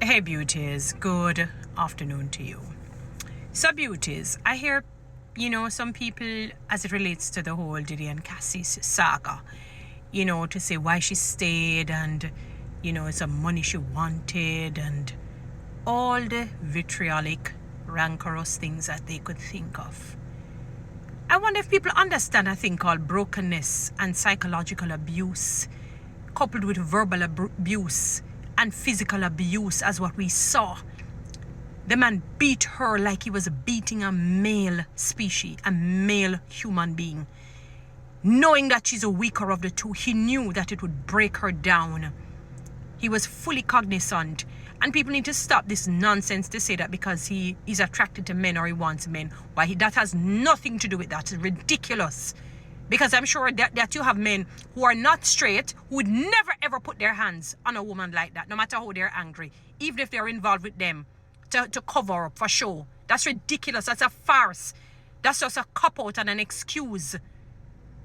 Hey beauties, good afternoon to you. So beauties, I hear, some people as it relates to the whole Diddy and Cassie's saga, to say why she stayed and, some money she wanted and all the vitriolic, rancorous things that they could think of. I wonder if people understand a thing called brokenness and psychological abuse, coupled with verbal abuse and physical abuse as what we saw. The man beat her like he was beating a male species, a male human being. Knowing that she's a weaker of the two, he knew that it would break her down. He was fully cognizant. And people need to stop this nonsense to say that because he is attracted to men or he wants men. That has nothing to do with that. It's ridiculous. Because I'm sure that you have men who are not straight, who would never ever put their hands on a woman like that, no matter how they're angry, even if they're involved with them, to cover up for show. That's ridiculous. That's a farce. That's just a cop-out and an excuse.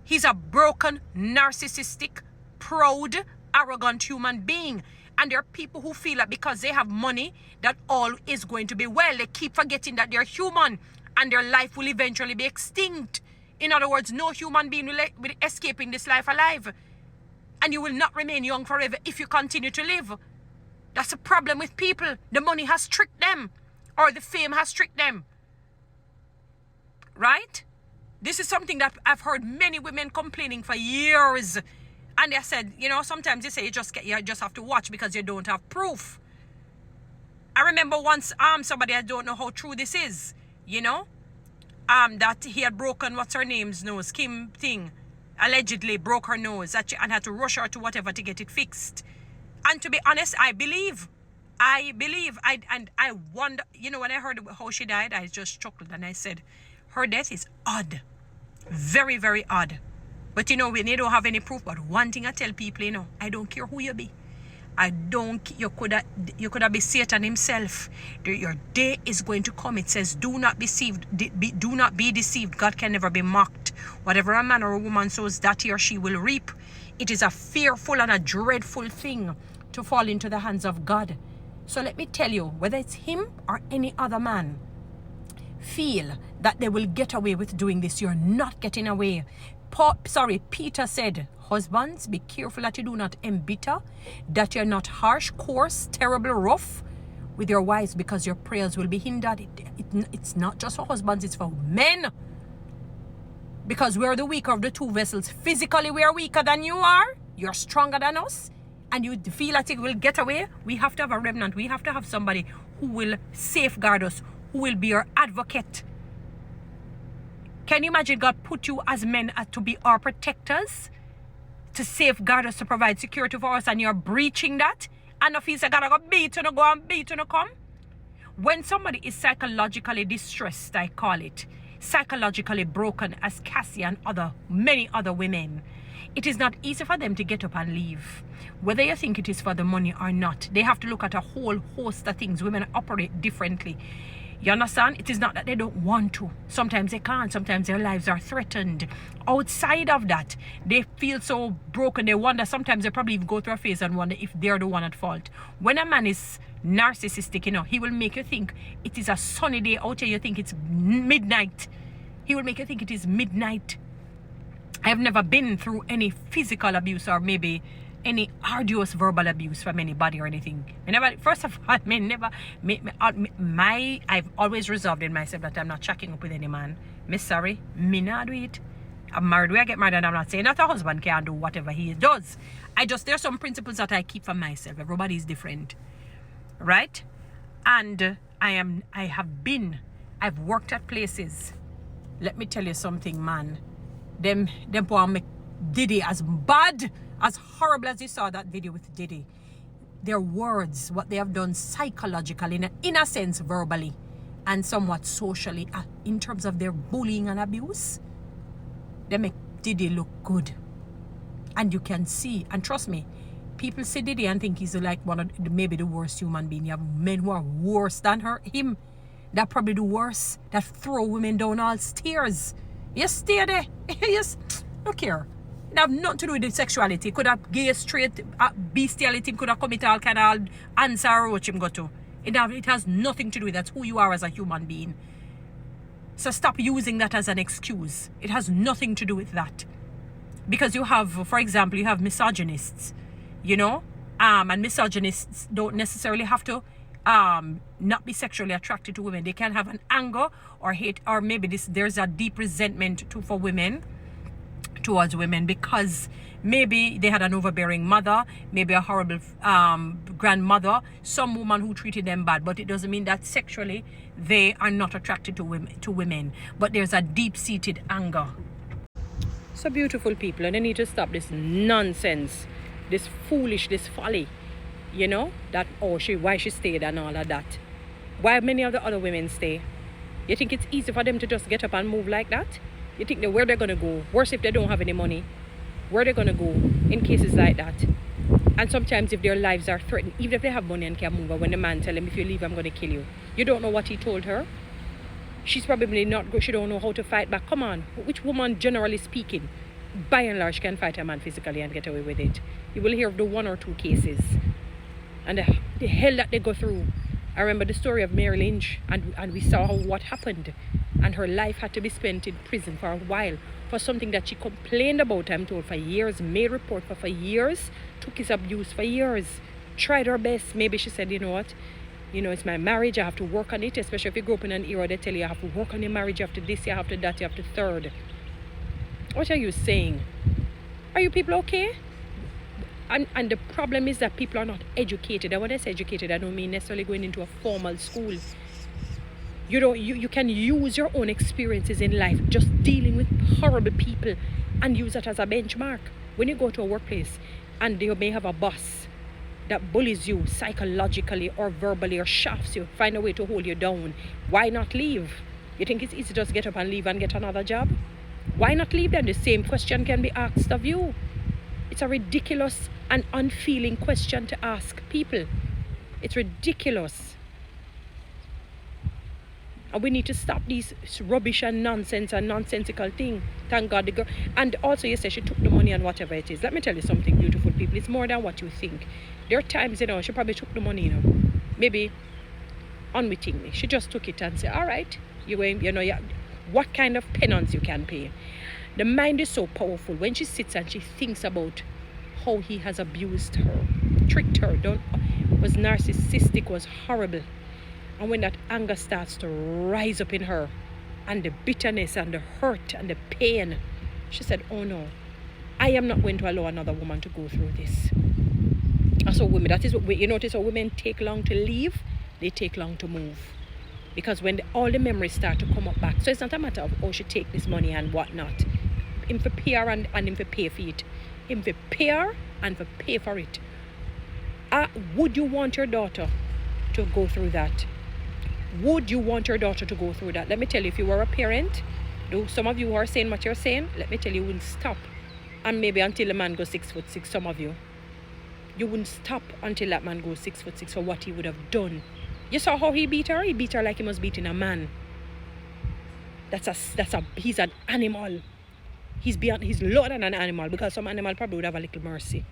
He's a broken, narcissistic, proud, arrogant human being. And there are people who feel that because they have money, that all is going to be well. They keep forgetting that they're human and their life will eventually be extinct. In other words, no human being will escape in this life alive. And you will not remain young forever if you continue to live. That's a problem with people. The money has tricked them. Or the fame has tricked them. Right? This is something that I've heard many women complaining for years. And they said, sometimes they say you just have to watch because you don't have proof. I remember once somebody, I don't know how true this is, that he had broken what's her name's nose, Kim thing, allegedly broke her nose and had to rush her to whatever to get it fixed. And to be honest, I believe, I wonder, when I heard how she died, I just chuckled and I said, her death is odd, very, very odd. But when you don't have any proof, but one thing I tell people, I don't care who you be. You could have been Satan himself. Your day is going to come. It says, do not be deceived. God can never be mocked. Whatever a man or a woman sows, that he or she will reap. It is a fearful and a dreadful thing to fall into the hands of God. So let me tell you, whether it's him or any other man, feel that they will get away with doing this. You're not getting away. Peter said, husbands, be careful that you do not embitter, that you're not harsh, coarse, terrible, rough with your wives, because your prayers will be hindered. It's not just for husbands, it's for men. Because we're the weaker of the two vessels. Physically, we are weaker than you are. You're stronger than us. And you feel that you will get away. We have to have a remnant. We have to have somebody who will safeguard us, who will be our advocate. Can you imagine God put you as men to be our protectors, to safeguard us, to provide security for us, and you're breaching that? And if he's gotta go beat and go and beat and come. When somebody is psychologically distressed, I call it, psychologically broken, as Cassie and many other women, it is not easy for them to get up and leave. Whether you think it is for the money or not, they have to look at a whole host of things. Women operate differently. You understand? It is not that they don't want to. Sometimes they can't. Sometimes their lives are threatened. Outside of that, they feel so broken. They wonder. Sometimes they probably even go through a phase and wonder if they're the one at fault. When a man is narcissistic, he will make you think it is a sunny day out here. You think it's midnight. He will make you think it is midnight. I have never been through any physical abuse or maybe any arduous verbal abuse from anybody or anything. First of all, I've always resolved in myself that I'm not checking up with any man. Sorry, me not do it. I'm married, I get married, and I'm not saying that a husband can do whatever he does. There's some principles that I keep for myself. Everybody is different, right? And I've worked at places. Let me tell you something, man. Them poor make Diddy as bad, as horrible as you saw that video with Diddy. Their words, what they have done psychologically, in a sense verbally, and somewhat socially, in terms of their bullying and abuse, they make Diddy look good. And you can see, and trust me, people see Diddy and think he's like maybe the worst human being. You have men who are worse than him, that probably do worse, that throw women down all stairs. You stay there. Yes, look here. It have nothing to do with the sexuality. Could have gay, straight, bestiality. Could have commit all kind of answer or what him go to. It has nothing to do with that. That's who you are as a human being. So stop using that as an excuse. It has nothing to do with that. Because you have, for example, you have misogynists, you know, and misogynists don't necessarily have to not be sexually attracted to women. They can have an anger or hate, or maybe there's a deep resentment for women, towards women, because maybe they had an overbearing mother, maybe a horrible grandmother, some woman who treated them bad. But it doesn't mean that sexually they are not attracted to women. But there's a deep-seated anger. So beautiful people, and they need to stop this nonsense, this foolish, this folly, you know, that why she stayed and all of that. Why many of the other women stay? You think it's easy for them to just get up and move like that? You think where they're gonna go? Worse if they don't have any money. Where they're gonna go in cases like that? And sometimes if their lives are threatened, even if they have money and can move, or when the man tell them, if you leave, I'm gonna kill you. You don't know what he told her. She's probably not good. She don't know how to fight back. Come on. Which woman, generally speaking, by and large, can fight a man physically and get away with it? You will hear of the 1 or 2 cases. And the hell that they go through. I remember the story of Mary Lynch, and we saw what happened. And her life had to be spent in prison for a while for something that she complained about, I'm told, for years, made report for years, took his abuse for years, tried her best. Maybe she said, you know what? You know, it's my marriage, I have to work on it, especially if you grow up in an era, they tell you have to work on your marriage, you have to this, you have to that, you have to third. What are you saying? Are you people okay? And the problem is that people are not educated. And when I say educated, I don't mean necessarily going into a formal school. You can use your own experiences in life, just dealing with horrible people, and use that as a benchmark. When you go to a workplace and you may have a boss that bullies you psychologically or verbally or shafts you, find a way to hold you down, why not leave? You think it's easy to just get up and leave and get another job? Why not leave then? The same question can be asked of you. It's a ridiculous and unfeeling question to ask people. It's ridiculous. And we need to stop these rubbish and nonsense and nonsensical thing. Thank God the girl. And also, you say she took the money and whatever it is. Let me tell you something, beautiful people. It's more than what you think. There are times, you know, she probably took the money, you know, maybe unwittingly. She just took it and said, all right, what kind of penance you can pay. The mind is so powerful. When she sits and she thinks about how he has abused her, tricked her, was narcissistic, was horrible. And when that anger starts to rise up in her, and the bitterness and the hurt and the pain, she said, oh no, I am not going to allow another woman to go through this. And so women, that is what you notice how women take long to leave, they take long to move. Because when all the memories start to come up back, so it's not a matter of, oh, she take this money and whatnot. Him for pay her and him for pay for it. Him for pay her and for pay for it. Would you want your daughter to go through that? Would you want your daughter to go through that? Let me tell you, if you were a parent, though some of you who are saying what you're saying, let me tell you, you wouldn't stop. And maybe until the man goes 6'6", some of you. You wouldn't stop until that man goes 6'6" for what he would have done. You saw how he beat her? He beat her like he was beating a man. He's an animal. He's lower than an animal, because some animal probably would have a little mercy.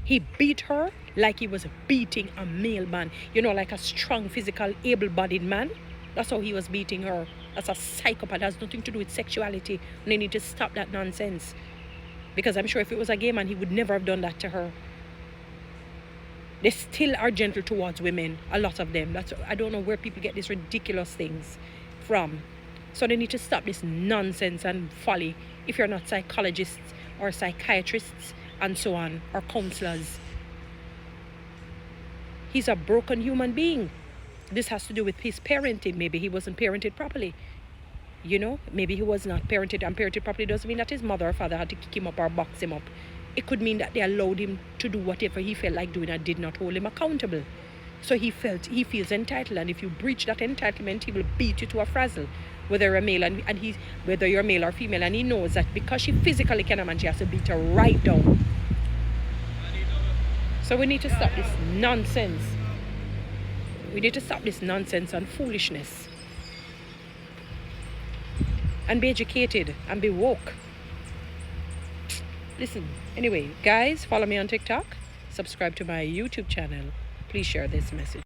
He beat her like he was beating a male man. You know, like a strong, physical, able-bodied man. That's how he was beating her. That's a psychopath. That has nothing to do with sexuality. And they need to stop that nonsense. Because I'm sure if it was a gay man, he would never have done that to her. They still are gentle towards women. A lot of them. I don't know where people get these ridiculous things from. So they need to stop this nonsense and folly. If you're not psychologists or psychiatrists and so on, or counselors. He's a broken human being. This has to do with his parenting. Maybe he wasn't parented properly. You know, maybe he was not parented, and parented properly doesn't mean that his mother or father had to kick him up or box him up. It could mean that they allowed him to do whatever he felt like doing and did not hold him accountable. So he feels entitled, and if you breach that entitlement, he will beat you to a frazzle. Whether you're male whether you're male or female, and he knows that because she physically cannot manage, he has to beat her right down. So we need to stop this nonsense. We need to stop this nonsense and foolishness. And be educated and be woke. Listen, anyway, guys, follow me on TikTok. Subscribe to my YouTube channel. Please share this message.